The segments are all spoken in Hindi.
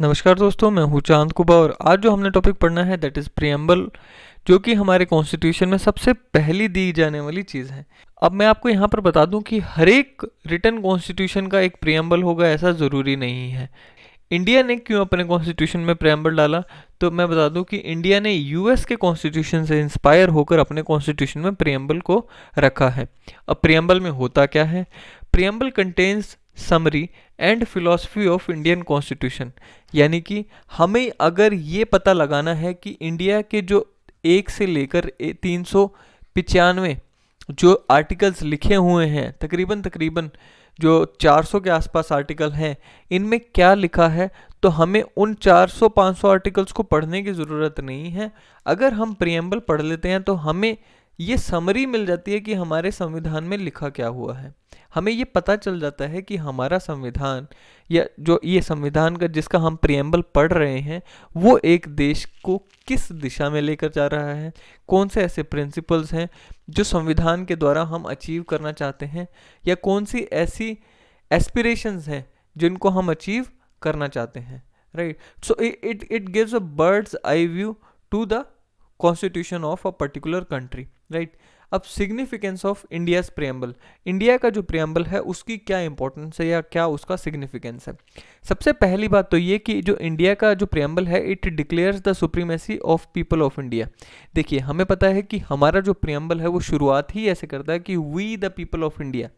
नमस्कार दोस्तों, मैं हूँ चांद कुबा और आज जो हमने टॉपिक पढ़ना है दैट इज़ प्रियम्बल, जो कि हमारे कॉन्स्टिट्यूशन में सबसे पहली दी जाने वाली चीज़ है। अब मैं आपको यहाँ पर बता दूँ कि हर एक रिटन कॉन्स्टिट्यूशन का एक प्रियम्बल होगा, ऐसा ज़रूरी नहीं है। इंडिया ने क्यों अपने कॉन्स्टिट्यूशन में प्रियम्बल डाला, तो मैं बता दूं कि इंडिया ने यूएस के कॉन्स्टिट्यूशन से इंस्पायर होकर अपने कॉन्स्टिट्यूशन में प्रियम्बल को रखा है। अब प्रियम्बल में होता क्या है? Preamble contains summary and philosophy of Indian constitution, यानी कि हमें अगर ये पता लगाना है कि इंडिया के जो 1 से लेकर 395 जो आर्टिकल्स लिखे हुए हैं, तकरीबन तकरीबन जो 400 के आसपास आर्टिकल हैं, इनमें क्या लिखा है, तो हमें उन 400-500 आर्टिकल्स को पढ़ने की ज़रूरत नहीं है। अगर हम प्रियम्बल पढ़ लेते हैं तो हमें ये समरी मिल जाती है कि हमारे संविधान में लिखा क्या हुआ है। हमें ये पता चल जाता है कि हमारा संविधान या जो ये संविधान का जिसका हम प्रियम्बल पढ़ रहे हैं वो एक देश को किस दिशा में लेकर जा रहा है, कौन से ऐसे प्रिंसिपल्स हैं जो संविधान के द्वारा हम अचीव करना चाहते हैं, या कौन सी ऐसी एस्पिरेशंस हैं जिनको हम अचीव करना चाहते हैं। Right, so it gives a bird's eye view to the constitution of a particular country. Right, अब significance of India's preamble, India का जो प्रियम्बल है उसकी क्या इंपॉर्टेंस है या क्या उसका सिग्निफिकेंस है। सबसे पहली बात तो ये कि जो इंडिया का जो प्रियम्बल है it declares the supremacy of people of India. देखिए, हमें पता है कि हमारा जो प्रियम्बल है वो शुरुआत ही ऐसे करता है कि we the people of India,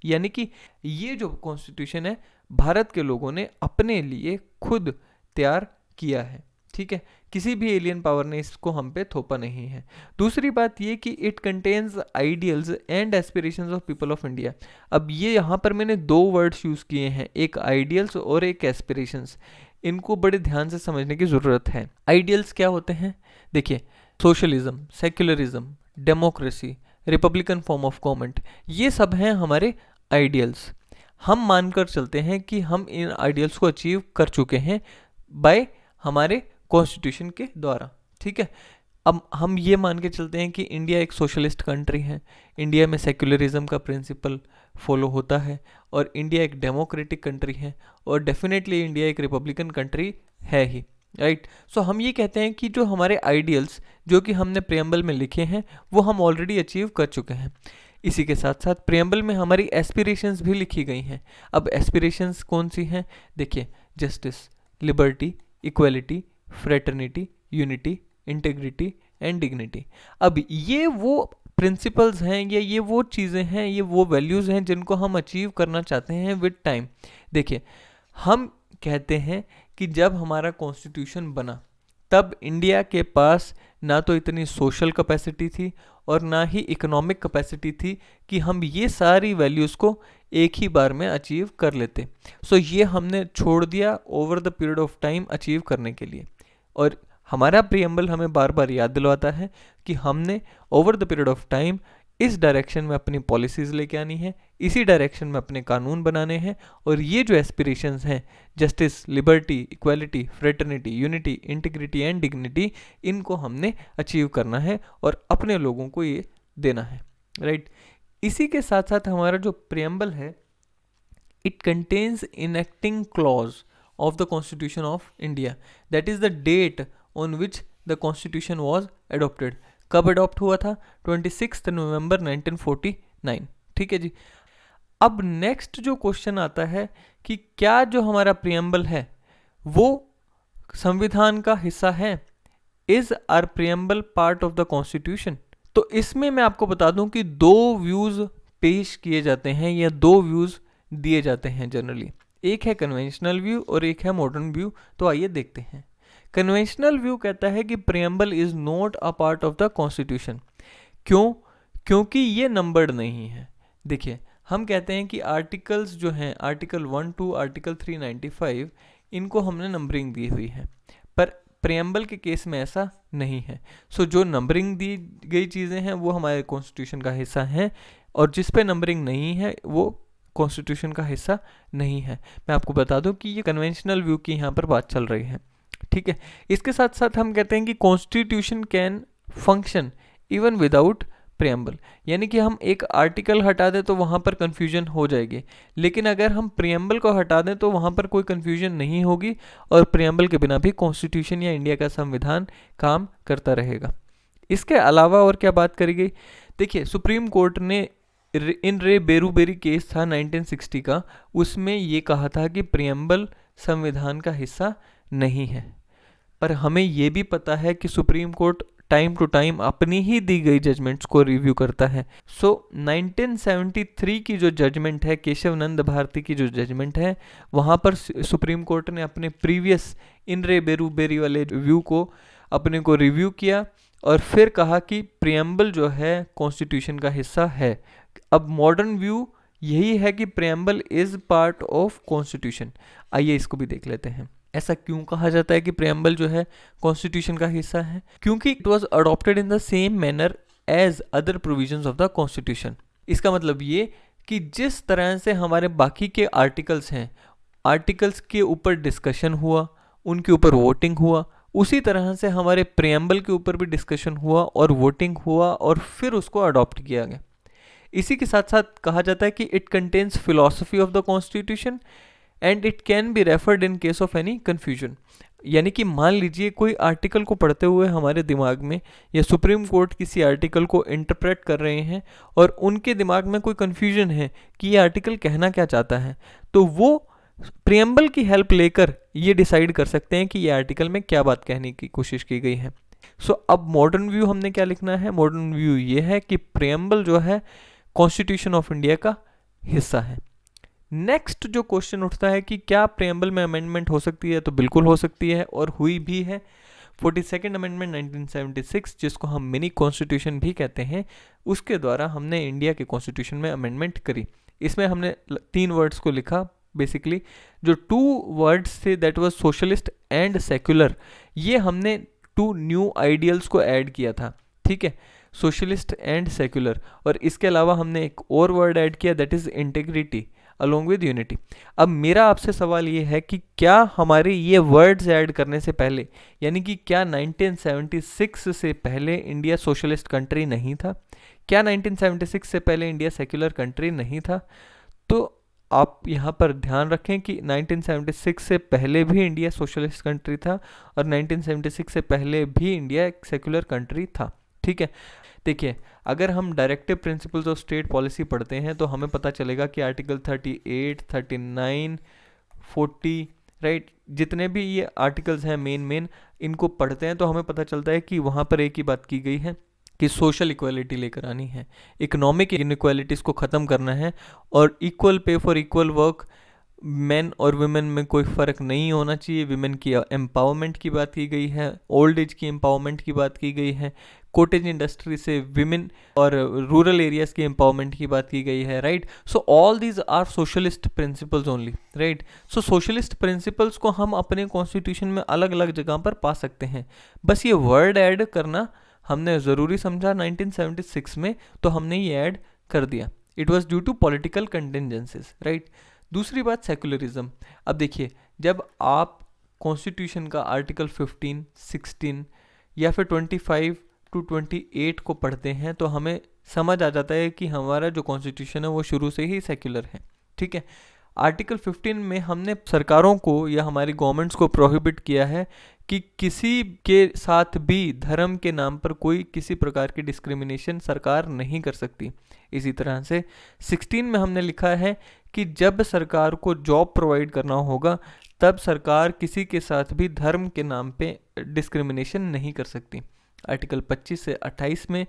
यानी कि ये जो कॉन्स्टिट्यूशन है भारत के लोगों ने अपने लिए खुद तैयार किया है। ठीक है, किसी भी एलियन पावर ने इसको हम पे थोपा नहीं है। दूसरी बात ये कि it contains ideals and aspirations of people of India. अब ये यहाँ पर मैंने दो वर्ड्स यूज़ किए हैं, एक आइडियल्स और एक एस्पिरेशंस। इनको बड़े ध्यान से समझने की ज़रूरत है। आइडियल्स क्या होते हैं? देखिए, socialism, secularism, democracy, Republican form of government, ये सब हैं हमारे आइडियल्स। हम मानकर चलते हैं कि हम इन आइडियल्स को अचीव कर चुके हैं बाय हमारे कॉन्स्टिट्यूशन के द्वारा। ठीक है, अब हम ये मान के चलते हैं कि इंडिया एक सोशलिस्ट कंट्री है, इंडिया में सेक्युलरिज्म का प्रिंसिपल फॉलो होता है, और इंडिया एक डेमोक्रेटिक कंट्री है, और डेफिनेटली इंडिया एक रिपब्लिकन कंट्री है ही। राइट, सो हम ये कहते हैं कि जो हमारे आइडियल्स जो कि हमने प्रियम्बल में लिखे हैं वो हम ऑलरेडी अचीव कर चुके हैं। इसी के साथ साथ प्रियम्बल में हमारी एस्पिरेशंस भी लिखी गई हैं। अब एस्पिरेशंस कौन सी हैं? देखिए, justice, liberty, equality, fraternity, unity, integrity and dignity. अब ये वो प्रिंसिपल्स हैं या ये वो चीज़ें हैं, ये वो वैल्यूज़ हैं जिनको हम अचीव करना चाहते हैं विद टाइम। देखिए, हम कहते हैं कि जब हमारा कॉन्स्टिट्यूशन बना तब इंडिया के पास ना तो इतनी सोशल कैपेसिटी थी और ना ही इकोनॉमिक कैपेसिटी थी कि हम ये सारी वैल्यूज़ को एक ही बार में अचीव कर लेते। सो ये हमने छोड़ दिया over the period of time achieve करने के लिए। और हमारा प्रियम्बल हमें बार बार याद दिलवाता है कि हमने over the period of time इस डायरेक्शन में अपनी पॉलिसीज़ लेके आनी है, इसी डायरेक्शन में अपने कानून बनाने हैं, और ये जो एस्पिरेशंस हैं justice, liberty, equality, fraternity, unity, integrity and dignity, इनको हमने अचीव करना है और अपने लोगों को ये देना है। राइट, इसी के साथ साथ हमारा जो प्रियम्बल है it contains enacting clause of the Constitution of India, that is the date on which the Constitution was adopted। कब अडॉप्ट हुआ था? 26 नवंबर 1949। ठीक है जी। अब नेक्स्ट जो क्वेश्चन आता है कि क्या जो हमारा प्रियम्बल है वो संविधान का हिस्सा है? Is our preamble part of the constitution? तो इसमें मैं आपको बता दूं कि दो व्यूज पेश किए जाते हैं या दो व्यूज दिए जाते हैं जनरली। एक है कन्वेंशनल व्यू और एक है मॉडर्न व्यू। तो आइए देखते हैं। कन्वेंशनल व्यू कहता है कि preamble is not a part of the constitution. क्यों? क्योंकि ये नंबर्ड नहीं है। देखिए, हम कहते हैं कि आर्टिकल्स जो हैं, आर्टिकल 1 to आर्टिकल 395, इनको हमने नंबरिंग दी हुई है, पर प्रियम्बल के केस में ऐसा नहीं है। सो जो नंबरिंग दी गई चीज़ें हैं वो हमारे कॉन्स्टिट्यूशन का हिस्सा हैं, और जिस पे नंबरिंग नहीं है वो कॉन्स्टिट्यूशन का हिस्सा नहीं है। मैं आपको बता दूं कि ये कन्वेंशनल व्यू की यहाँ पर बात चल रही है। ठीक है, इसके साथ साथ हम कहते हैं कि constitution can function even without preamble. यानी कि हम एक आर्टिकल हटा दें तो वहाँ पर कन्फ्यूजन हो जाएगी, लेकिन अगर हम प्रियम्बल को हटा दें तो वहाँ पर कोई कन्फ्यूजन नहीं होगी और प्रियम्बल के बिना भी कॉन्स्टिट्यूशन या इंडिया का संविधान काम करता रहेगा। इसके अलावा और क्या बात करी गई, देखिए सुप्रीम कोर्ट ने इन रे बेरूबेरी केस था 1960 का, उसमें ये कहा था कि प्रियम्बल संविधान का हिस्सा नहीं है। पर हमें ये भी पता है कि supreme court time to time अपनी ही दी गई जजमेंट्स को रिव्यू करता है। सो 1973 की जो जजमेंट है, केशव नंद भारती की जो जजमेंट है, वहाँ पर सुप्रीम कोर्ट ने अपने प्रीवियस इन रे बेरूबेरी वाले व्यू को अपने को रिव्यू किया और फिर कहा कि प्रियम्बल जो है कॉन्स्टिट्यूशन का हिस्सा है। अब मॉडर्न व्यू यही है कि preamble is part of constitution. आइए इसको भी देख लेते हैं। ऐसा क्यों कहा जाता है कि प्रियम्बल जो है कॉन्स्टिट्यूशन का हिस्सा है? क्योंकि it was adopted in the same manner as other provisions of the constitution. इसका मतलब ये कि जिस तरह से हमारे बाकी के आर्टिकल्स हैं, आर्टिकल्स के ऊपर डिस्कशन हुआ, उनके ऊपर वोटिंग हुआ, उसी तरह से हमारे प्रियम्बल के ऊपर भी डिस्कशन हुआ और वोटिंग हुआ और फिर उसको अडॉप्ट किया गया। इसी के साथ साथ कहा जाता है कि it contains philosophy of the constitution and it can be referred in case of any confusion. यानी कि मान लीजिए कोई आर्टिकल को पढ़ते हुए हमारे दिमाग में या सुप्रीम कोर्ट किसी आर्टिकल को इंटरप्रेट कर रहे हैं और उनके दिमाग में कोई कन्फ्यूजन है कि ये आर्टिकल कहना क्या चाहता है, तो वो प्रियम्बल की हेल्प लेकर ये डिसाइड कर सकते हैं कि ये आर्टिकल में क्या बात कहने की कोशिश की गई है। सो अब मॉडर्न व्यू हमने क्या लिखना है? मॉडर्न व्यू ये है कि प्रियम्बल जो है कॉन्स्टिट्यूशन ऑफ इंडिया का हिस्सा है। नेक्स्ट जो क्वेश्चन उठता है कि क्या प्रियम्बल में अमेंडमेंट हो सकती है? तो बिल्कुल हो सकती है और हुई भी है। 42nd अमेंडमेंट 1976, जिसको हम मिनी कॉन्स्टिट्यूशन भी कहते हैं, उसके द्वारा हमने इंडिया के कॉन्स्टिट्यूशन में अमेंडमेंट करी। इसमें हमने 3 वर्ड्स को लिखा बेसिकली। जो 2 वर्ड्स थे that was socialist and secular, ये हमने 2 न्यू आइडियल्स को ऐड किया था, ठीक है, सोशलिस्ट एंड सेक्युलर। और इसके अलावा हमने एक और वर्ड ऐड किया that is integrity along with unity. अब मेरा आपसे सवाल ये है कि क्या हमारे ये वर्ड्स ऐड करने से पहले, यानी कि क्या 1976 से पहले इंडिया सोशलिस्ट कंट्री नहीं था? क्या 1976 से पहले इंडिया सेक्युलर कंट्री नहीं था? तो आप यहाँ पर ध्यान रखें कि 1976 से पहले भी इंडिया सोशलिस्ट कंट्री था और 1976 से पहले भी इंडिया एक सेक्युलर कंट्री था, ठीक है। देखिए, अगर हम directive principles of state policy पढ़ते हैं तो हमें पता चलेगा कि आर्टिकल 38, 39, 40, राइट, जितने भी ये आर्टिकल्स हैं मेन इनको पढ़ते हैं तो हमें पता चलता है कि वहाँ पर एक ही बात की गई है कि सोशल इक्वालिटी लेकर आनी है, इकोनॉमिक इनइक्वालिटीज़ को ख़त्म करना है और equal pay for equal work, main और वुमेन में कोई फ़र्क नहीं होना चाहिए। विमेन की एम्पावरमेंट की बात की गई है, ओल्ड एज की एम्पावरमेंट की बात की गई है, कॉटेज इंडस्ट्री से विमेन और रूरल एरियाज़ की एम्पावरमेंट की बात की गई है, right. So all these are socialist principles only, right. So socialist principles को हम अपने कॉन्स्टिट्यूशन में अलग अलग जगह पर पा सकते हैं। बस ये वर्ड ऐड करना हमने ज़रूरी समझा 1976 में, तो हमने ये ऐड कर दिया। It was due to political contingencies, right. दूसरी बात सेकुलरिज्म। अब देखिए, जब आप कॉन्स्टिट्यूशन का आर्टिकल 15, 16 या फिर 25 to 28 को पढ़ते हैं तो हमें समझ आ जाता है कि हमारा जो कॉन्स्टिट्यूशन है वो शुरू से ही सेक्युलर है, ठीक है। आर्टिकल 15 में हमने सरकारों को या हमारी गवर्नमेंट्स को प्रोहिबिट किया है कि किसी के साथ भी धर्म के नाम पर कोई किसी प्रकार की डिस्क्रिमिनेशन सरकार नहीं कर सकती। इसी तरह से 16 में हमने लिखा है कि जब सरकार को जॉब प्रोवाइड करना होगा तब सरकार किसी के साथ भी धर्म के नाम पे डिस्क्रिमिनेशन नहीं कर सकती। आर्टिकल 25 से 28 में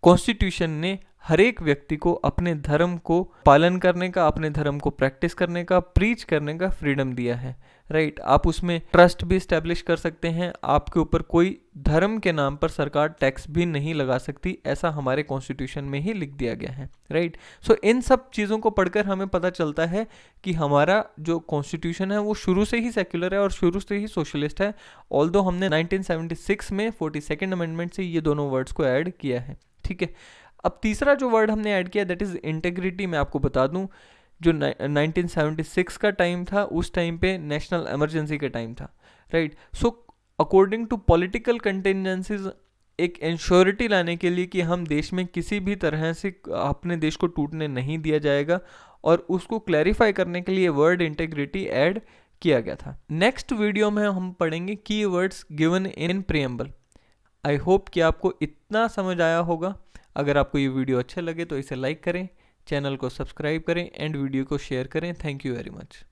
कॉन्स्टिट्यूशन ने हर एक व्यक्ति को अपने धर्म को पालन करने का, अपने धर्म को प्रैक्टिस करने का, प्रीच करने का फ्रीडम दिया है, राइट। आप उसमें ट्रस्ट भी इस्टेब्लिश कर सकते हैं, आपके ऊपर कोई धर्म के नाम पर सरकार टैक्स भी नहीं लगा सकती, ऐसा हमारे कॉन्स्टिट्यूशन में ही लिख दिया गया है, राइट। सो इन सब चीज़ों को पढ़कर हमें पता चलता है कि हमारा जो कॉन्स्टिट्यूशन है वो शुरू से ही सेक्युलर है और शुरू से ही सोशलिस्ट है। ऑल्दो हमने 1976 में 42nd अमेंडमेंट से ये दोनों वर्ड्स को ऐड किया है, ठीक है। अब तीसरा जो वर्ड हमने ऐड किया दैट इज़ इंटेग्रिटी। मैं आपको बता दूं, जो 1976 का टाइम था उस टाइम पे नेशनल इमरजेंसी का टाइम था, right. So according to political contingencies एक इंश्योरिटी लाने के लिए कि हम देश में किसी भी तरह से अपने देश को टूटने नहीं दिया जाएगा, और उसको क्लैरिफाई करने के लिए वर्ड इंटीग्रिटी ऐड किया गया था। नेक्स्ट वीडियो में हम पढ़ेंगे keywords given in preamble. I hope कि आपको इतना समझ आया होगा। अगर आपको ये वीडियो अच्छे लगे तो इसे लाइक करें, चैनल को सब्सक्राइब करें एंड वीडियो को शेयर करें। Thank you very much.